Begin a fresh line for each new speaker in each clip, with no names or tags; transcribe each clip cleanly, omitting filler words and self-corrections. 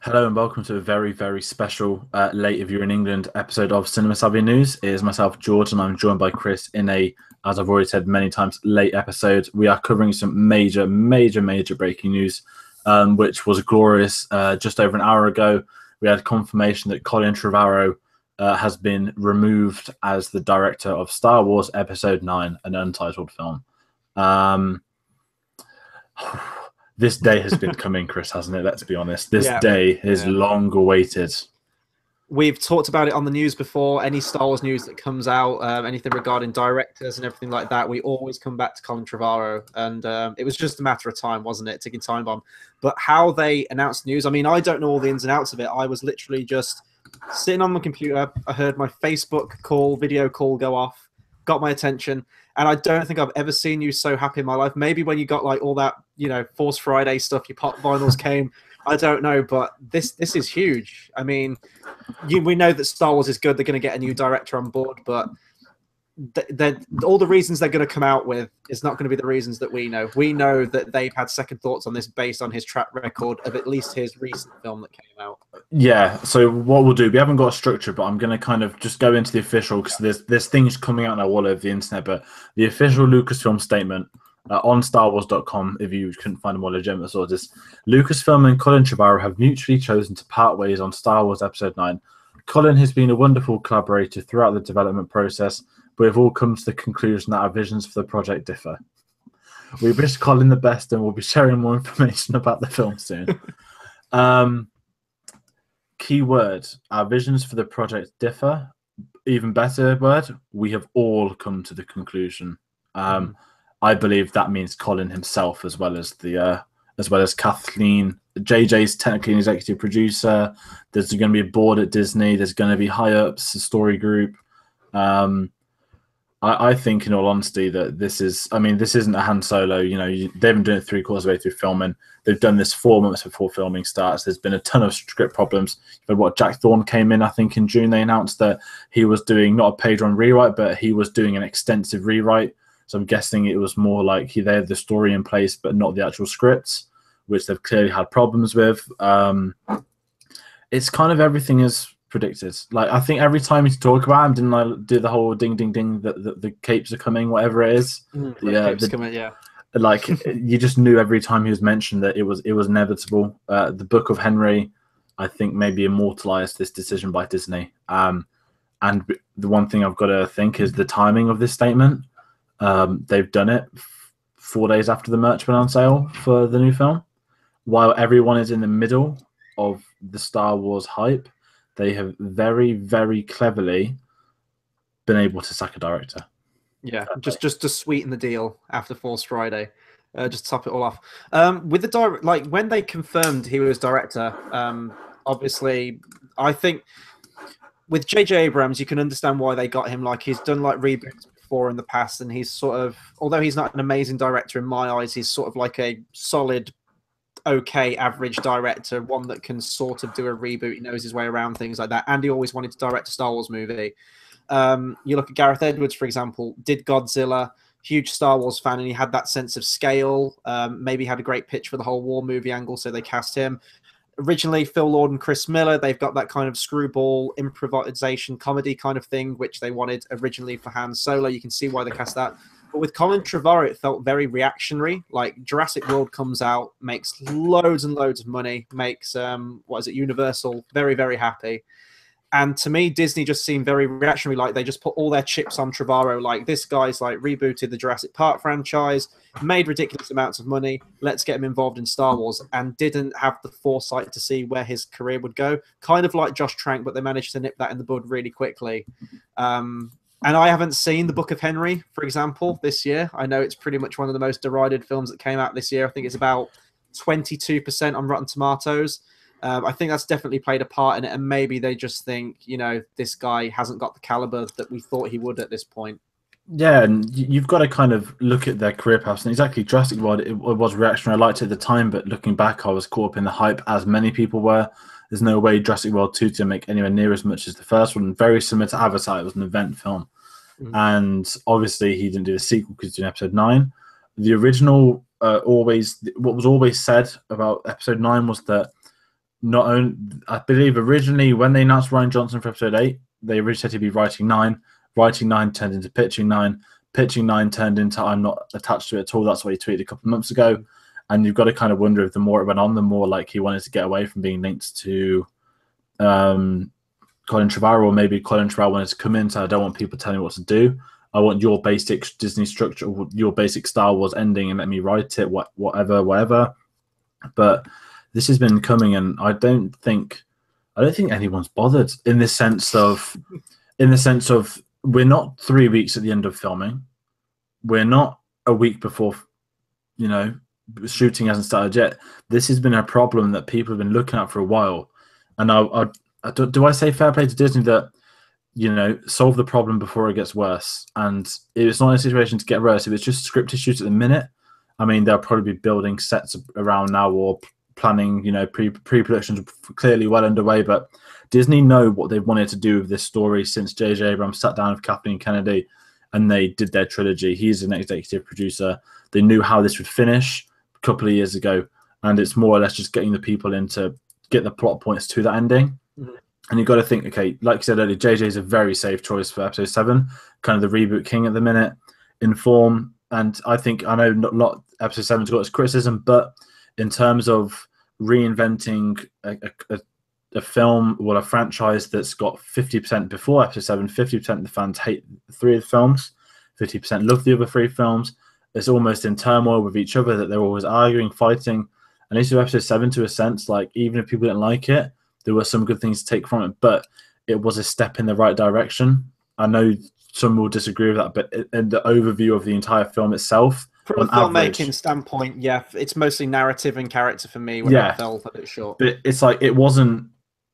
Hello and welcome to a very, very special late if you're in England episode of Cinema Savvy News. It is myself, George, and I'm joined by Chris in a, as I've already said many times, late episode. We are covering some major, major, major breaking news, which was glorious. Just over an hour ago, we had confirmation that Colin Trevorrow has been removed as the director of Star Wars Episode 9, an untitled film. This day has been coming, Chris, hasn't it? Let's be honest. This day is long awaited.
We've talked about it on the news before. Any Star Wars news that comes out, anything regarding directors and everything like that, we always come back to Colin Trevorrow. And it was just a matter of time, wasn't it? Ticking time bomb. But how they announced news, I mean, I don't know all the ins and outs of it. I was literally just sitting on my computer. I heard my Facebook video call go off, got my attention. And I don't think I've ever seen you so happy in my life. Maybe when you got like all that, Force Friday stuff, your pop vinyls came. I don't know, but this is huge. I mean, we know that Star Wars is good. They're going to get a new director on board, but all the reasons they're going to come out with is not going to be the reasons that we know. We know that they've had second thoughts on this based on his track record of at least his recent film that came out.
Yeah, so what we'll do, we haven't got a structure, but I'm going to kind of just go into the official, because there's things coming out now all over the internet, but the official Lucasfilm statement on StarWars.com, if you couldn't find a more legitimate sources, Lucasfilm and Colin Trevorrow have mutually chosen to part ways on Star Wars Episode 9. Colin has been a wonderful collaborator throughout the development process, but we've all come to the conclusion that our visions for the project differ. We wish Colin the best, and we'll be sharing more information about the film soon. Key word, our visions for the project differ. Even better word, we have all come to the conclusion. I believe that means Colin himself, as well as Kathleen. JJ's technically an executive producer. There's going to be a board at Disney. There's going to be high ups, a story group. I think, in all honesty, that this isn't a Han Solo. They haven't done it 3/4 of the way through filming. They've done this 4 months before filming starts. There's been a ton of script problems. But what Jack Thorne came in, I think in June, they announced that he was doing not a page-one rewrite, but he was doing an extensive rewrite. So I'm guessing it was more like they had the story in place, but not the actual scripts, which they've clearly had problems with. It's kind of everything is predicted. Like, I think every time you talk about him, didn't I do the whole ding ding ding that the capes are coming, whatever it is.
Capes coming, yeah.
Like, you just knew every time he was mentioned that it was inevitable. The Book of Henry, I think, maybe immortalized this decision by Disney. And the one thing I've got to think is the timing of this statement. They've done it 4 days after the merch went on sale for the new film, while everyone is in the middle of the Star Wars hype. They have very, very cleverly been able to sack a director.
Yeah, just to sweeten the deal after Force Friday, just to top it all off. With the when they confirmed he was director, obviously, I think with J.J. Abrams, you can understand why they got him. Like, he's done like reboots before in the past, and he's sort of, although he's not an amazing director in my eyes, he's sort of like a solid, okay, average director, one that can sort of do a reboot. He knows his way around things like that, and he always wanted to direct a Star Wars movie. You look at Gareth Edwards, for example, did Godzilla, huge Star Wars fan, and he had that sense of scale. Maybe had a great pitch for the whole war movie angle, so they cast him. Originally, Phil Lord and Chris Miller, they've got that kind of screwball improvisation comedy kind of thing, which they wanted originally for Han Solo. You can see why they cast that. But with Colin Trevorrow, it felt very reactionary. Like, Jurassic World comes out, makes loads and loads of money, makes, Universal very, very happy. And to me, Disney just seemed very reactionary. Like, they just put all their chips on Trevorrow. Like, this guy's like rebooted the Jurassic Park franchise, made ridiculous amounts of money. Let's get him involved in Star Wars, and didn't have the foresight to see where his career would go. Kind of like Josh Trank, but they managed to nip that in the bud really quickly. And I haven't seen The Book of Henry, for example, this year. I know it's pretty much one of the most derided films that came out this year. I think it's about 22% on Rotten Tomatoes. I think that's definitely played a part in it, and maybe they just think, this guy hasn't got the caliber that we thought he would at this point.
Yeah, and you've got to kind of look at their career paths. And exactly, Jurassic World, it was reactionary. I liked it at the time, but looking back, I was caught up in the hype, as many people were. There's no way Jurassic World 2 to make anywhere near as much as the first one. Very similar to Avatar, it was an event film. And obviously, he didn't do the sequel because he's doing Episode 9. The original, what was always said about Episode 9 was that not only, I believe originally when they announced Ryan Johnson for episode 8, they originally said he'd be writing 9. Writing 9 turned into pitching 9. Pitching 9 turned into I'm not attached to it at all. That's what he tweeted a couple of months ago. And you've got to kind of wonder if the more it went on, the more like he wanted to get away from being linked to Colin Trevorrow, or maybe Colin Trevorrow wanted to come in. So I don't want people telling me what to do. I want your basic Disney structure, your basic Star Wars ending, and let me write it, whatever. But this has been coming, and I don't think anyone's bothered in the sense of we're not 3 weeks at the end of filming. We're not a week before, shooting hasn't started yet. This has been a problem that people have been looking at for a while. And do I say fair play to Disney that, solve the problem before it gets worse? And it's not a situation to get worse. If it's just scripted shoots at the minute, I mean, they'll probably be building sets around now or planning, pre-productions clearly well underway. But Disney know what they've wanted to do with this story since J.J. Abrams sat down with Kathleen Kennedy and they did their trilogy. He's an executive producer. They knew how this would finish a couple of years ago, and it's more or less just getting the people in to get the plot points to that ending. Mm-hmm. And you've got to think, okay, like you said earlier, JJ is a very safe choice for episode 7, kind of the reboot king at the minute in form. And I know not episode 7's got its criticism, but in terms of reinventing a film, a franchise that's got 50% before episode 7, 50% of the fans hate 3 of the films, 50% love the other 3 films. It's almost in turmoil with each other, that they're always arguing, fighting. And this is episode 7, to a sense, like, even if people didn't like it, there were some good things to take from it, but it was a step in the right direction. I know some will disagree with that, but in the overview of the entire film itself,
from a filmmaking standpoint, yeah, it's mostly narrative and character for me when it fell a bit short.
But it's like it wasn't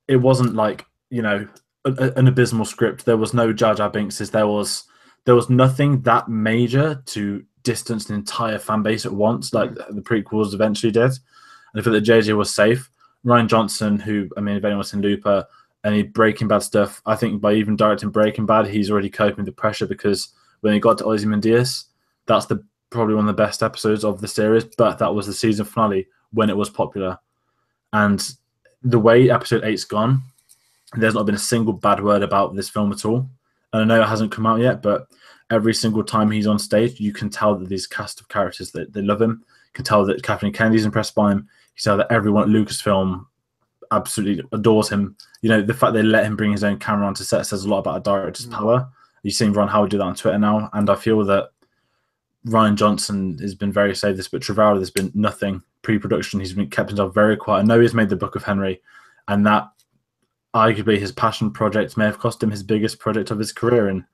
like, an abysmal script. There was no Jar Jar Binkses. There was nothing that major to distance an entire fan base at once, like the prequels eventually did. And I feel that JJ was safe. Ryan Johnson, who, I mean, if anyone's seen Looper, any Breaking Bad stuff, I think by even directing Breaking Bad, he's already coping with the pressure, because when he got to Ozymandias, that's probably one of the best episodes of the series, but that was the season finale when it was popular. And the way episode 8's gone, there's not been a single bad word about this film at all. And I know it hasn't come out yet, but every single time he's on stage, you can tell that these cast of characters, that they love him. You can tell that Kathleen Kennedy's impressed by him. You can tell that everyone at Lucasfilm absolutely adores him. The fact they let him bring his own camera onto set says a lot about a director's power. You've seen Ron Howard do that on Twitter now, and I feel that Ryan Johnson has been very safe this, but Trevorrow, there's been nothing pre-production. He's been kept himself very quiet. I know he's made the Book of Henry, and that arguably his passion project may have cost him his biggest project of his career. And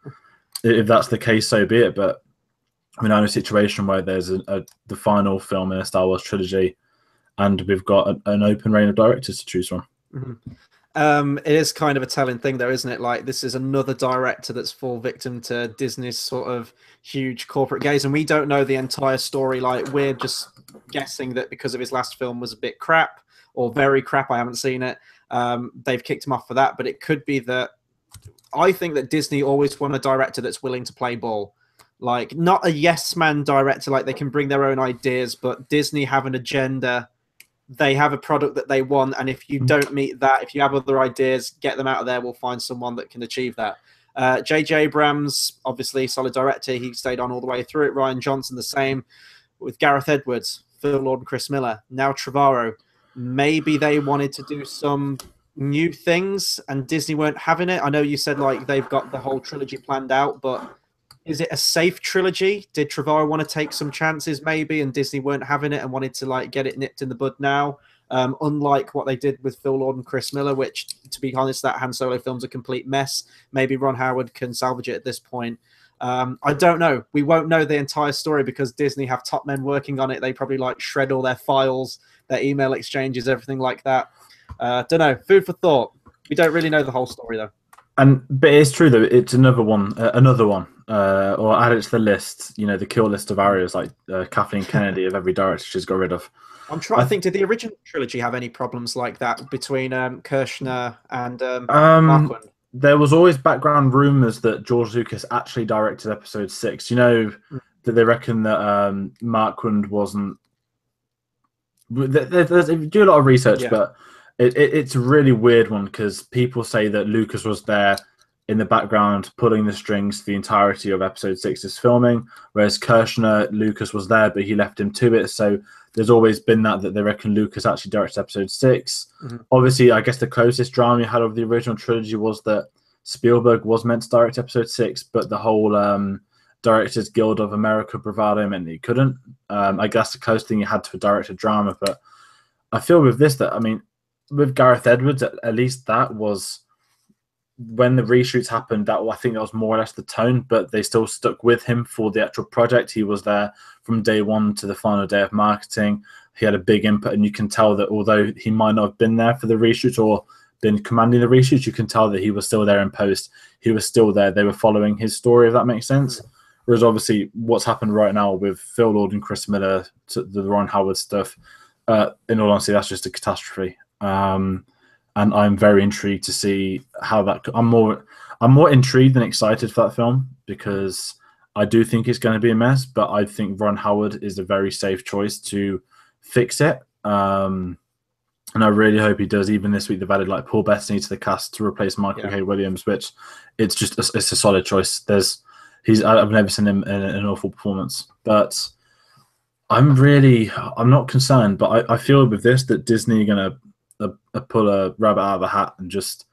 if that's the case, so be it. But I mean, I'm in a situation where there's the final film in a Star Wars trilogy, and we've got an open reign of directors to choose from.
Mm-hmm. It is kind of a telling thing, though, isn't it? Like, this is another director that's fall victim to Disney's sort of huge corporate gaze, and we don't know the entire story. Like, we're just guessing that because of his last film was a bit crap or very crap. I haven't seen it. They've kicked him off for that, but it could be that. I think that Disney always want a director that's willing to play ball. Like, not a yes man director, like they can bring their own ideas, but Disney have an agenda. They have a product that they want, and if you don't meet that, if you have other ideas, get them out of there. We'll find someone that can achieve that. J.J. Abrams, obviously solid director. He stayed on all the way through it. Ryan Johnson, the same. With Gareth Edwards, Phil Lord and Chris Miller. Now Trevorrow. Maybe they wanted to do some new things and Disney weren't having it. I know you said like they've got the whole trilogy planned out, but is it a safe trilogy? Did Trevorrow want to take some chances maybe, and Disney weren't having it and wanted to like get it nipped in the bud now? Unlike what they did with Phil Lord and Chris Miller, which, to be honest, that Han Solo film's a complete mess. Maybe Ron Howard can salvage it at this point. I don't know. We won't know the entire story because Disney have top men working on it. They probably like shred all their files, their email exchanges, everything like that. Don't know. Food for thought. We don't really know the whole story though.
But it's true though. It's another one, or add it to the list. The kill list of areas like Kathleen Kennedy of every director she's got rid of.
I'm trying to think. Did the original trilogy have any problems like that between Kirshner and Marquand?
There was always background rumors that George Lucas actually directed Episode 6. That they reckon that Marquand wasn't. They do a lot of research, but it's a really weird one because people say that Lucas was there in the background pulling the strings the entirety of episode 6's filming, whereas Kirshner, Lucas was there, but he left him to it. So there's always been that they reckon Lucas actually directed episode 6.
Mm-hmm.
Obviously, I guess the closest drama you had of the original trilogy was that Spielberg was meant to direct episode 6, but the whole Directors Guild of America bravado meant that he couldn't. I guess the closest thing you had to a directed drama, but I feel with this that, I mean, with Gareth Edwards, at least that was when the reshoots happened. That I think that was more or less the tone, but they still stuck with him for the actual project. He was there from day one to the final day of marketing. He had a big input, and you can tell that although he might not have been there for the reshoots or been commanding the reshoots, you can tell that he was still there in post. He was still there. They were following his story, if that makes sense. Whereas obviously what's happened right now with Phil Lord and Chris Miller, the Ron Howard stuff, in all honesty, that's just a catastrophe. And I'm very intrigued to see how that. I'm more intrigued than excited for that film because I do think it's going to be a mess. But I think Ron Howard is a very safe choice to fix it. And I really hope he does. Even this week, they've added like Paul Bettany to the cast to replace Michael K. Williams, which it's a solid choice. I've never seen him in an awful performance, but I'm not concerned. But I feel with this that Disney are going to pull a rabbit out of a hat, and just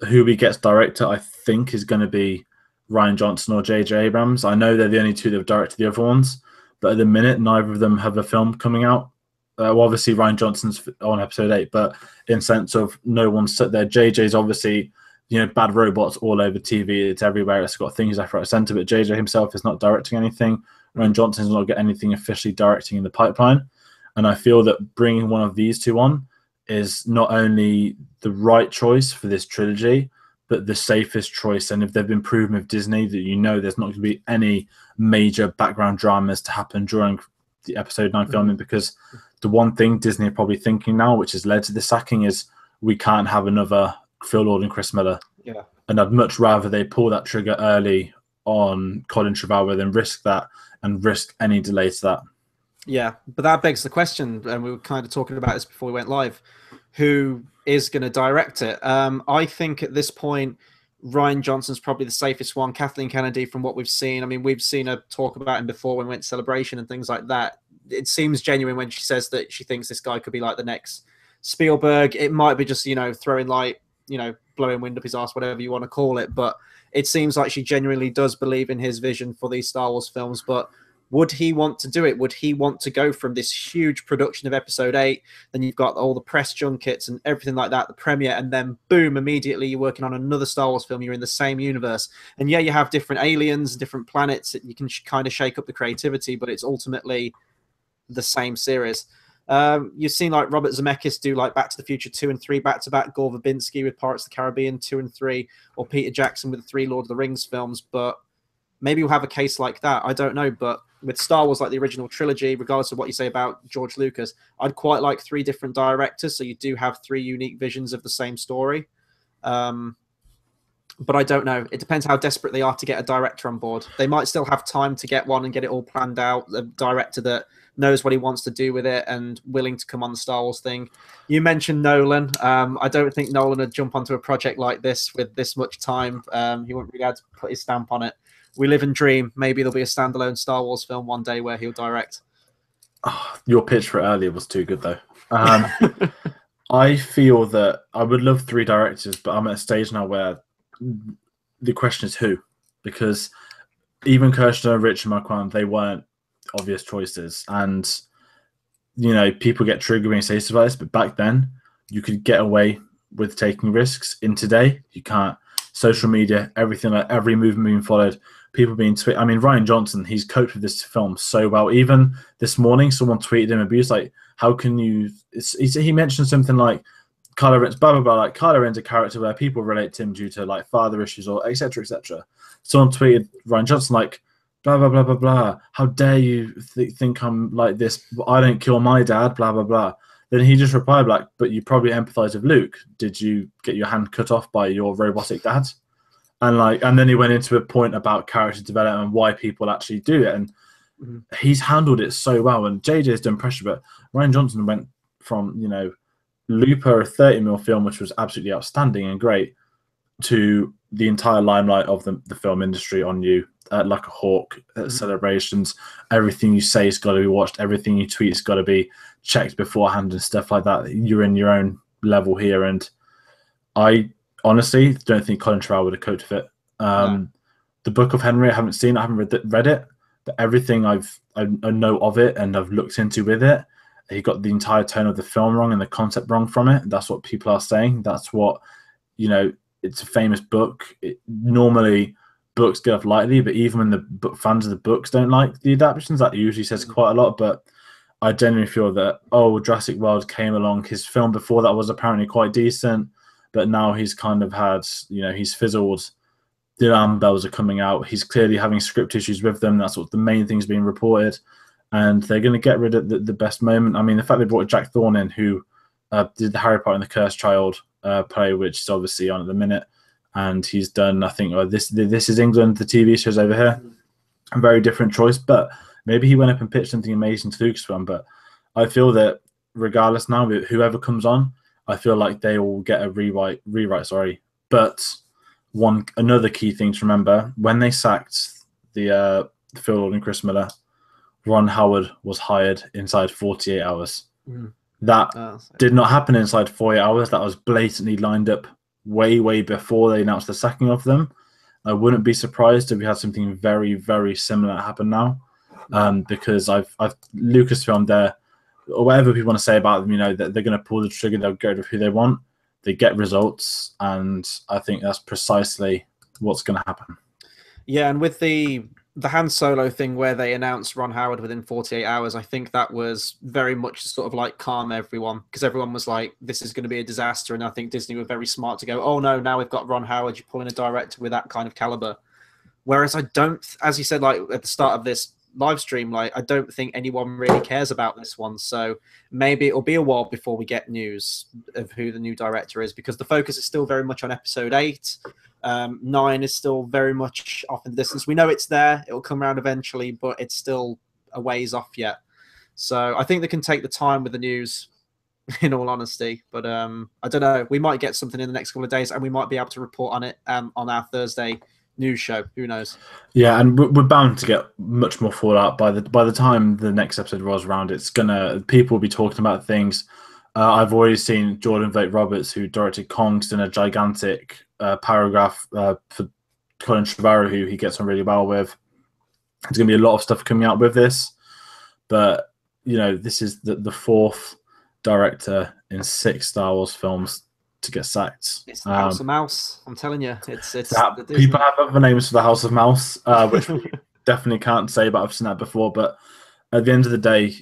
who he gets director, I think, is going to be Rian Johnson or J.J. Abrams. I know they're the only two that have directed the other ones, but at the minute, neither of them have a film coming out. Well, obviously, Rian Johnson's on episode 8, but in sense of no one's set there. JJ's obviously, Bad Robots all over TV. It's everywhere. It's got things left, right, center. But JJ himself is not directing anything. Rian Johnson's not got anything officially directing in the pipeline. And I feel that bringing one of these two on is not only the right choice for this trilogy, but the safest choice. And if they've been proven with Disney that there's not going to be any major background dramas to happen during the episode 9 filming, because the one thing Disney are probably thinking now, which has led to the sacking, is we can't have another Phil Lord and Chris Miller.
Yeah.
And I'd much rather they pull that trigger early on Colin Trevorrow than risk that and risk any delay to that.
Yeah, but that begs the question, and we were kind of talking about this before we went live, who is going to direct it? I think at this point, Rian Johnson's probably the safest one. Kathleen Kennedy, from what we've seen, I mean, we've seen her talk about him before when we went to Celebration and things like that. It seems genuine when she says that she thinks this guy could be like the next Spielberg. It might be just, throwing light, blowing wind up his ass, whatever you want to call it. But it seems like she genuinely does believe in his vision for these Star Wars films. But would he want to do it? Would he want to go from this huge production of episode 8, then you've got all the press junkets and everything like that, the premiere, and then boom, immediately you're working on another Star Wars film, you're in the same universe. And yeah, you have different aliens, different planets, you can kind of shake up the creativity, but it's ultimately the same series. You've seen like Robert Zemeckis do like Back to the Future 2 and 3 back-to-back, Gore Verbinski with Pirates of the Caribbean 2 and 3, or Peter Jackson with the 3 Lord of the Rings films, but maybe we'll have a case like that. I don't know, but with Star Wars, like the original trilogy, regardless of what you say about George Lucas, I'd quite like 3 different directors, so you do have 3 unique visions of the same story. But I don't know. It depends how desperate they are to get a director on board. They might still have time to get one and get it all planned out, a director that knows what he wants to do with it and willing to come on the Star Wars thing. You mentioned Nolan. I don't think Nolan would jump onto a project like this with this much time. He wouldn't really have to put his stamp on it. We live and dream. Maybe there'll be a standalone Star Wars film one day where he'll direct.
Oh, your pitch for earlier was too good, though. I feel that I would love 3 directors, but I'm at a stage now where the question is who, because even Kirshner, Rich, and Marquand, they weren't obvious choices. And, people get triggered when you say stuff like this, but back then you could get away with taking risks. In today, you can't. Social media, everything, like every movement being followed, people being tweeted. I mean, Rian Johnson, he's coped with this film so well. Even this morning, someone tweeted him abuse. Like, how can you? He mentioned something like Kylo Ren's blah blah blah. Like Kylo Ren's a character where people relate to him due to like father issues or etc. etc. Someone tweeted Rian Johnson like blah blah blah blah blah. How dare you think I'm like this? I don't kill my dad. Blah blah blah. Then he just replied like, but you probably empathize with Luke. Did you get your hand cut off by your robotic dad? And then he went into a point about character development and why people actually do it. And he's handled it so well. And JJ's done pressure, but Rian Johnson went from, Looper, a 30mm film, which was absolutely outstanding and great, to the entire limelight of the film industry on you, like a hawk at celebrations. Everything you say has got to be watched. Everything you tweet has got to be checked beforehand and stuff like that. You're in your own level here, and I honestly don't think Colin Trevorrow would have coped with it. No. The Book of Henry, I haven't seen. I haven't read it, but everything I know of it and I've looked into with it, he got the entire tone of the film wrong and the concept wrong from it. That's what people are saying. That's what, you know, it's a famous book. Normally, books get off lightly, but even when the fans of the books don't like the adaptations, that usually says quite a lot. But I genuinely feel that, Jurassic World came along. His film before that was apparently quite decent, but now he's kind of had, he's fizzled. The alarm bells are coming out. He's clearly having script issues with them. That's what the main thing's being reported. And they're going to get rid of the best moment. I mean, the fact they brought Jack Thorne in, who did the Harry Potter and the Cursed Child play, which is obviously on at the minute. And he's done, I think, This Is England, the TV shows over here. A very different choice, but maybe he went up and pitched something amazing to Lucasfilm. But I feel that regardless now, whoever comes on, I feel like they will get a rewrite. But another key thing to remember, when they sacked the Phil Lord and Chris Miller, Ron Howard was hired inside 48 hours. That did not happen inside 48 hours. That was blatantly lined up way before they announced the sacking of them. I wouldn't be surprised if we had something very, very similar happen now, because I've Lucasfilm there, or whatever people want to say about them, that they're going to pull the trigger, they'll go with who they want, they get results, and I think that's precisely what's going to happen.
Yeah, and with the Han Solo thing where they announced Ron Howard within 48 hours, I think that was very much sort of like calm everyone, because everyone was like, this is going to be a disaster. And I think Disney were very smart to go, oh no, now we've got Ron Howard, you're pulling a director with that kind of caliber. Whereas I don't, as you said, like at the start of this live stream, like I don't think anyone really cares about this one. So maybe it'll be a while before we get news of who the new director is, because the focus is still very much on episode 8. 9 is still very much off in the distance. We know it's there. It'll come around eventually, but it's still a ways off yet. So I think they can take the time with the news, in all honesty. But I don't know. We might get something in the next couple of days, and we might be able to report on it on our Thursday news show. Who knows?
Yeah, and we're bound to get much more fallout by the time the next episode rolls around. People will be talking about things. I've already seen Jordan Vogt Roberts, who directed Kong's, done a gigantic paragraph for Colin Trevorrow, who he gets on really well with. There's going to be a lot of stuff coming out with this, but this is the 4th director in 6 Star Wars films to get sacked.
It's the House of Mouse. I'm telling you, it's
people have other names for the House of Mouse, which we definitely can't say, but I've seen that before. But at the end of the day,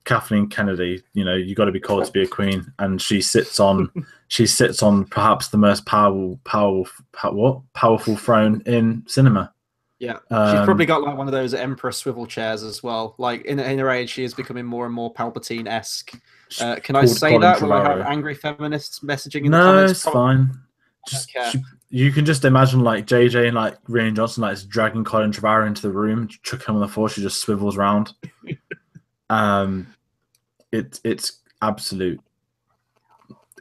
Kathleen Kennedy, you got to be called to be a queen, and she sits on perhaps the most powerful throne in cinema.
Yeah, she's probably got like one of those Empress swivel chairs as well. Like in her age, she is becoming more and more Palpatine-esque. Can I say Colin that? Will I have angry feminists messaging in the comments?
No, it's fine. You can just imagine like JJ and like Rian Johnson like dragging Colin Trevorrow into the room, chucking him on the floor. She just swivels around. It's absolute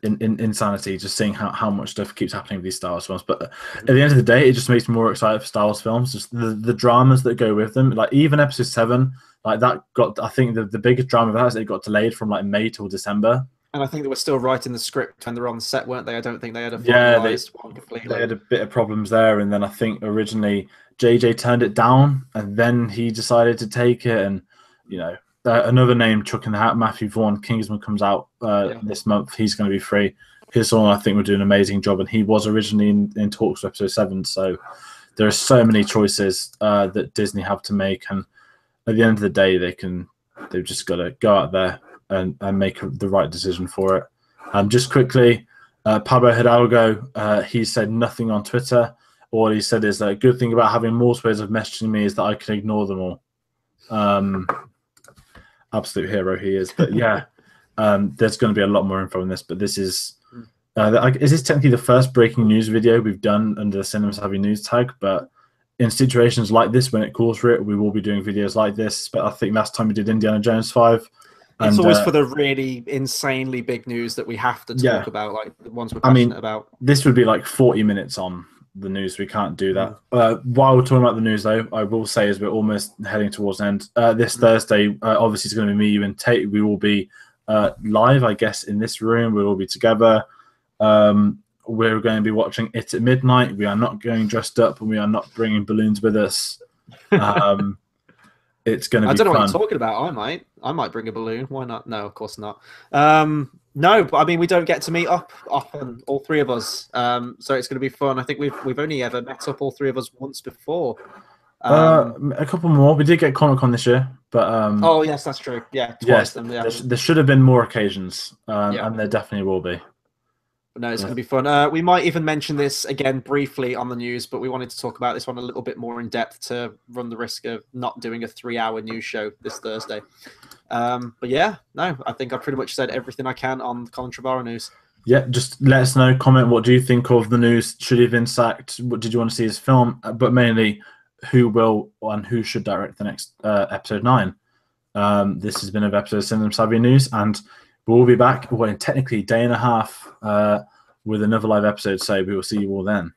insanity just seeing how much stuff keeps happening with these Star Wars films. But at the end of the day, it just makes me more excited for Star Wars films. Just the dramas that go with them. Like even Episode 7, like that got, I think the biggest drama of that is it got delayed from like May till December.
And I think they were still writing the script when they were on the set, weren't they? I don't think they had a finalized one completely.
They had a bit of problems there, and then I think originally JJ turned it down, and then he decided to take it, and another name chuck in the hat, Matthew Vaughn, Kingsman comes out this month. He's going to be free. His song, I think, will do an amazing job, and he was originally in talks for Episode 7. So there are so many choices that Disney have to make, and at the end of the day, they've just got to go out there and make the right decision for it. Just quickly, Pablo Hidalgo, he said nothing on Twitter. All he said is that a good thing about having multiple ways of messaging me is that I can ignore them all. Absolute hero he is. But yeah, there's going to be a lot more info on this, but this is this technically the first breaking news video we've done under the Cinema Savvy news tag, but in situations like this, when it calls for it, we will be doing videos like this. But I think last time we did Indiana Jones 5,
It's
And
always for the really insanely big news that we have to talk about, like the ones we're passionate about.
This would be like 40 minutes on the news. We can't do that. While we're talking about the news, though, I will say as we're almost heading towards the end, this Thursday, obviously it's going to be me, you, and Tate. We will be live, I guess, in this room. We'll all be together. We're going to be watching it at midnight. We are not going dressed up, and we are not bringing balloons with us. It's going to be
I don't know
fun.
what you're talking about. I might bring a balloon. Why not? No, of course not. No, but I mean, we don't get to meet up often, all three of us. So it's going to be fun. I think we've only ever met up all three of us once before.
A couple more. We did get Comic-Con this year, but
oh yes, that's true. Yeah, twice.
yes,
Then, yeah.
there should have been more occasions, and there definitely will be.
No, it's going to be fun. We might even mention this again briefly on the news, but we wanted to talk about this one a little bit more in depth to run the risk of not doing a 3-hour news show this Thursday. But yeah, no, I think I pretty much said everything I can on the Colin Trevorrow news.
Yeah, just let us know, comment, what do you think of the news? Should he have been sacked? What did you want to see his film? But mainly, who will and who should direct the next episode 9? This has been an episode of Cinema Savvy News, and we'll be back in technically a day and a half with another live episode, so we will see you all then.